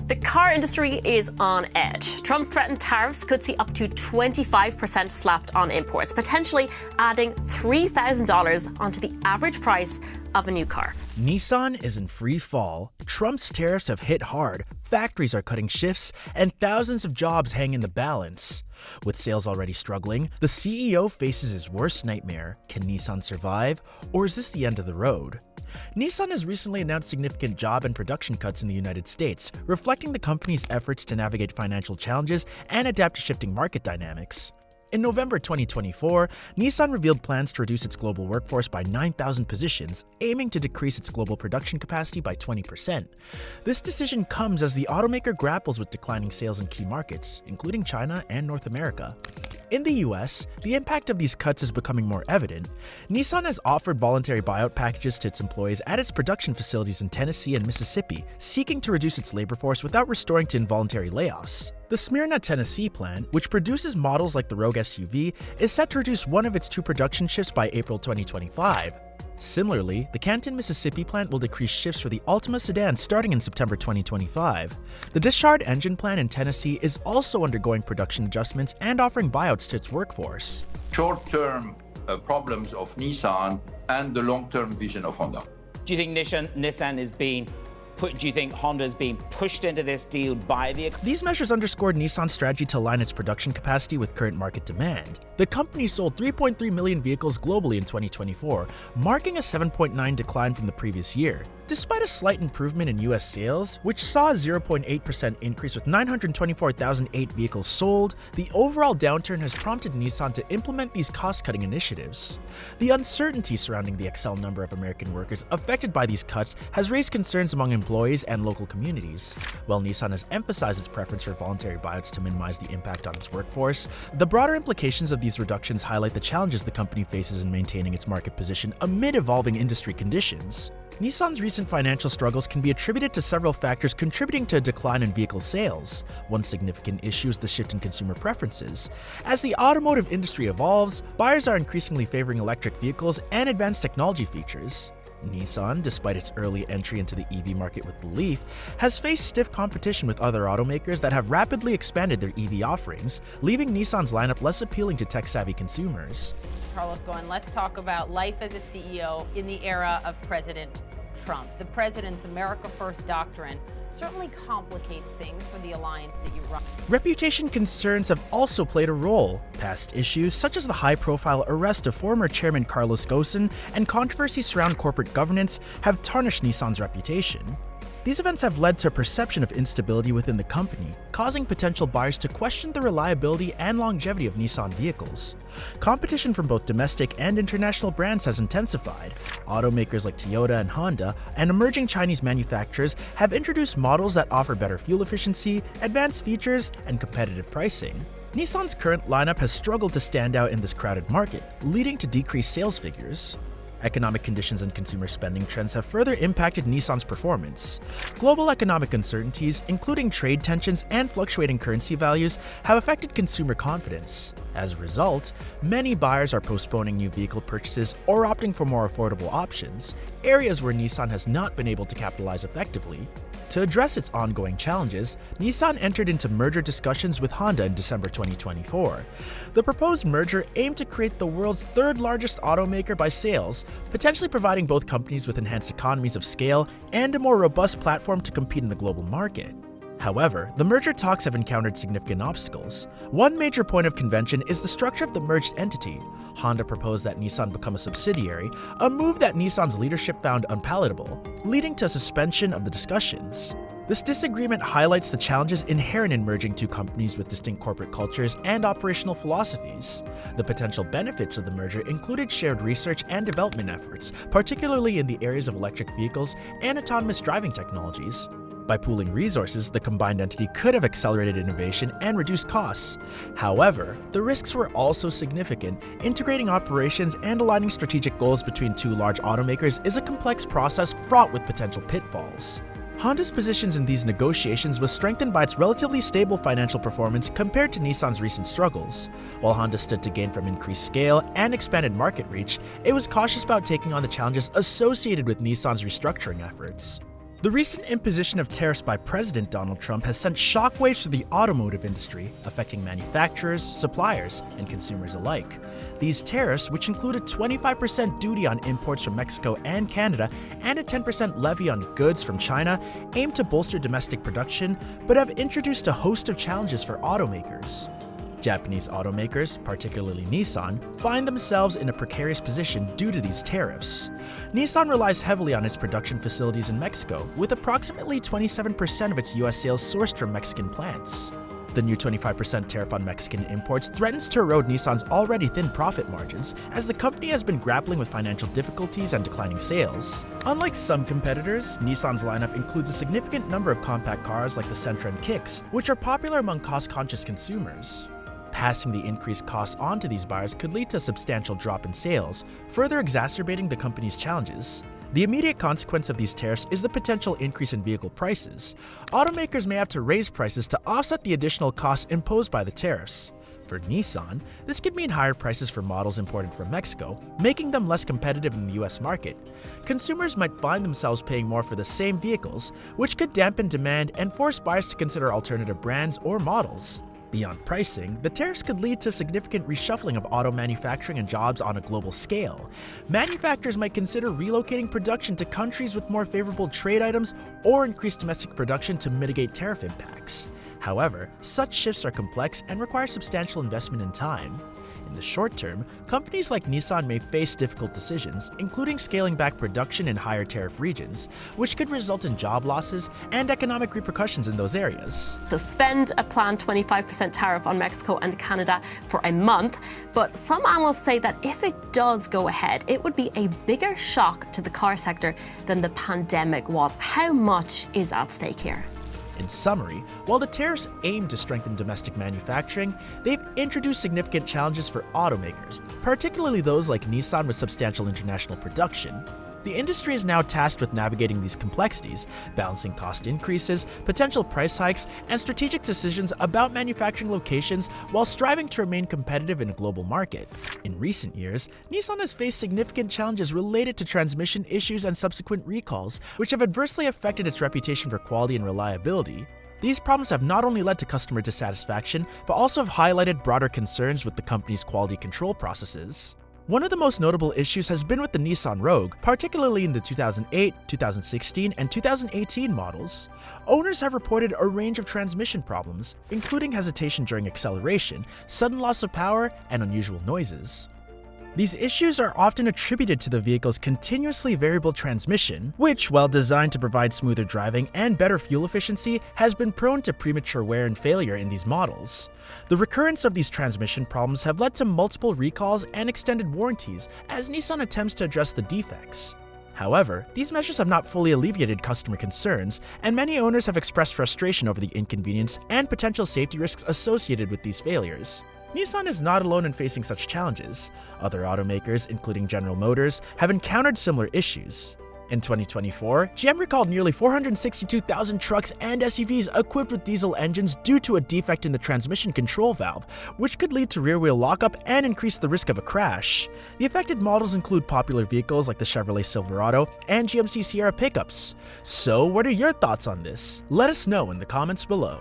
The car industry is on edge. Trump's threatened tariffs could see up to 25% slapped on imports, potentially adding $3,000 onto the average price of a new car. Nissan is in free fall. Trump's tariffs have hit hard, factories are cutting shifts, and thousands of jobs hang in the balance. With sales already struggling, the CEO faces his worst nightmare. Can Nissan survive, or is this the end of the road? Nissan has recently announced significant job and production cuts in the United States, reflecting the company's efforts to navigate financial challenges and adapt to shifting market dynamics. In November 2024, Nissan revealed plans to reduce its global workforce by 9,000 positions, aiming to decrease its global production capacity by 20%. This decision comes as the automaker grapples with declining sales in key markets, including China and North America. In the US, the impact of these cuts is becoming more evident. Nissan has offered voluntary buyout packages to its employees at its production facilities in Tennessee and Mississippi, seeking to reduce its labor force without restoring to involuntary layoffs. The Smyrna, Tennessee plant, which produces models like the Rogue SUV, is set to reduce one of its 2 production shifts by April 2025. Similarly, the Canton, Mississippi plant will decrease shifts for the Altima sedan starting in September 2025. The Discharge engine plant in Tennessee is also undergoing production adjustments and offering buyouts to its workforce. Short-term problems of Nissan and the long-term vision of Honda. Do you think Nissan is being do you think Honda is being pushed into this deal by the... These measures underscored Nissan's strategy to align its production capacity with current market demand. The company sold 3.3 million vehicles globally in 2024, marking a 7.9% decline from the previous year. Despite a slight improvement in US sales, which saw a 0.8% increase with 924,008 vehicles sold, the overall downturn has prompted Nissan to implement these cost-cutting initiatives. The uncertainty surrounding the excel number of American workers affected by these cuts has raised concerns among employees and local communities. While Nissan has emphasized its preference for voluntary buyouts to minimize the impact on its workforce, the broader implications of these reductions highlight the challenges the company faces in maintaining its market position amid evolving industry conditions. Nissan's recent financial struggles can be attributed to several factors contributing to a decline in vehicle sales. One significant issue is the shift in consumer preferences. As the automotive industry evolves, buyers are increasingly favoring electric vehicles and advanced technology features. Nissan, despite its early entry into the EV market with the Leaf, has faced stiff competition with other automakers that have rapidly expanded their EV offerings, leaving Nissan's lineup less appealing to tech-savvy consumers. Carlos, let's talk about life as a CEO in the era of President Trump. The president's America First doctrine certainly complicates things for the alliance that you run. Reputation concerns have also played a role. Past issues, such as the high-profile arrest of former chairman Carlos Ghosn and controversies surrounding corporate governance, have tarnished Nissan's reputation. These events have led to a perception of instability within the company, causing potential buyers to question the reliability and longevity of Nissan vehicles. Competition from both domestic and international brands has intensified. Automakers like Toyota and Honda and emerging Chinese manufacturers have introduced models that offer better fuel efficiency, advanced features, and competitive pricing. Nissan's current lineup has struggled to stand out in this crowded market, leading to decreased sales figures. Economic conditions and consumer spending trends have further impacted Nissan's performance. Global economic uncertainties, including trade tensions and fluctuating currency values, have affected consumer confidence. As a result, many buyers are postponing new vehicle purchases or opting for more affordable options, areas where Nissan has not been able to capitalize effectively. To address its ongoing challenges, Nissan entered into merger discussions with Honda in December 2024. The proposed merger aimed to create the world's third-largest automaker by sales, potentially providing both companies with enhanced economies of scale and a more robust platform to compete in the global market. However, the merger talks have encountered significant obstacles. One major point of contention is the structure of the merged entity. Honda proposed that Nissan become a subsidiary, a move that Nissan's leadership found unpalatable, leading to a suspension of the discussions. This disagreement highlights the challenges inherent in merging two companies with distinct corporate cultures and operational philosophies. The potential benefits of the merger included shared research and development efforts, particularly in the areas of electric vehicles and autonomous driving technologies. By pooling resources, the combined entity could have accelerated innovation and reduced costs. However, the risks were also significant. Integrating operations and aligning strategic goals between two large automakers is a complex process fraught with potential pitfalls. Honda's positions in these negotiations was strengthened by its relatively stable financial performance compared to Nissan's recent struggles. While Honda stood to gain from increased scale and expanded market reach, it was cautious about taking on the challenges associated with Nissan's restructuring efforts. The recent imposition of tariffs by President Donald Trump has sent shockwaves through the automotive industry, affecting manufacturers, suppliers, and consumers alike. These tariffs, which include a 25% duty on imports from Mexico and Canada and a 10% levy on goods from China, aim to bolster domestic production, but have introduced a host of challenges for automakers. Japanese automakers, particularly Nissan, find themselves in a precarious position due to these tariffs. Nissan relies heavily on its production facilities in Mexico, with approximately 27% of its US sales sourced from Mexican plants. The new 25% tariff on Mexican imports threatens to erode Nissan's already thin profit margins, as the company has been grappling with financial difficulties and declining sales. Unlike some competitors, Nissan's lineup includes a significant number of compact cars like the Sentra and Kicks, which are popular among cost-conscious consumers. Passing the increased costs on to these buyers could lead to a substantial drop in sales, further exacerbating the company's challenges. The immediate consequence of these tariffs is the potential increase in vehicle prices. Automakers may have to raise prices to offset the additional costs imposed by the tariffs. For Nissan, this could mean higher prices for models imported from Mexico, making them less competitive in the US market. Consumers might find themselves paying more for the same vehicles, which could dampen demand and force buyers to consider alternative brands or models. Beyond pricing, the tariffs could lead to significant reshuffling of auto manufacturing and jobs on a global scale. Manufacturers might consider relocating production to countries with more favorable trade items or increase domestic production to mitigate tariff impacts. However, such shifts are complex and require substantial investment and time. In the short term, companies like Nissan may face difficult decisions, including scaling back production in higher tariff regions, which could result in job losses and economic repercussions in those areas. Suspend a planned 25% tariff on Mexico and Canada for a month, but some analysts say that if it does go ahead, it would be a bigger shock to the car sector than the pandemic was. How much is at stake here? In summary, while the tariffs aim to strengthen domestic manufacturing, they've introduced significant challenges for automakers, particularly those like Nissan with substantial international production. The industry is now tasked with navigating these complexities, balancing cost increases, potential price hikes, and strategic decisions about manufacturing locations while striving to remain competitive in a global market. In recent years, Nissan has faced significant challenges related to transmission issues and subsequent recalls, which have adversely affected its reputation for quality and reliability. These problems have not only led to customer dissatisfaction, but also have highlighted broader concerns with the company's quality control processes. One of the most notable issues has been with the Nissan Rogue, particularly in the 2008, 2016, and 2018 models. Owners have reported a range of transmission problems, including hesitation during acceleration, sudden loss of power, and unusual noises. These issues are often attributed to the vehicle's continuously variable transmission, which, while designed to provide smoother driving and better fuel efficiency, has been prone to premature wear and failure in these models. The recurrence of these transmission problems have led to multiple recalls and extended warranties as Nissan attempts to address the defects. However, these measures have not fully alleviated customer concerns, and many owners have expressed frustration over the inconvenience and potential safety risks associated with these failures. Nissan is not alone in facing such challenges. Other automakers, including General Motors, have encountered similar issues. In 2024, GM recalled nearly 462,000 trucks and SUVs equipped with diesel engines due to a defect in the transmission control valve, which could lead to rear-wheel lockup and increase the risk of a crash. The affected models include popular vehicles like the Chevrolet Silverado and GMC Sierra pickups. So, what are your thoughts on this? Let us know in the comments below.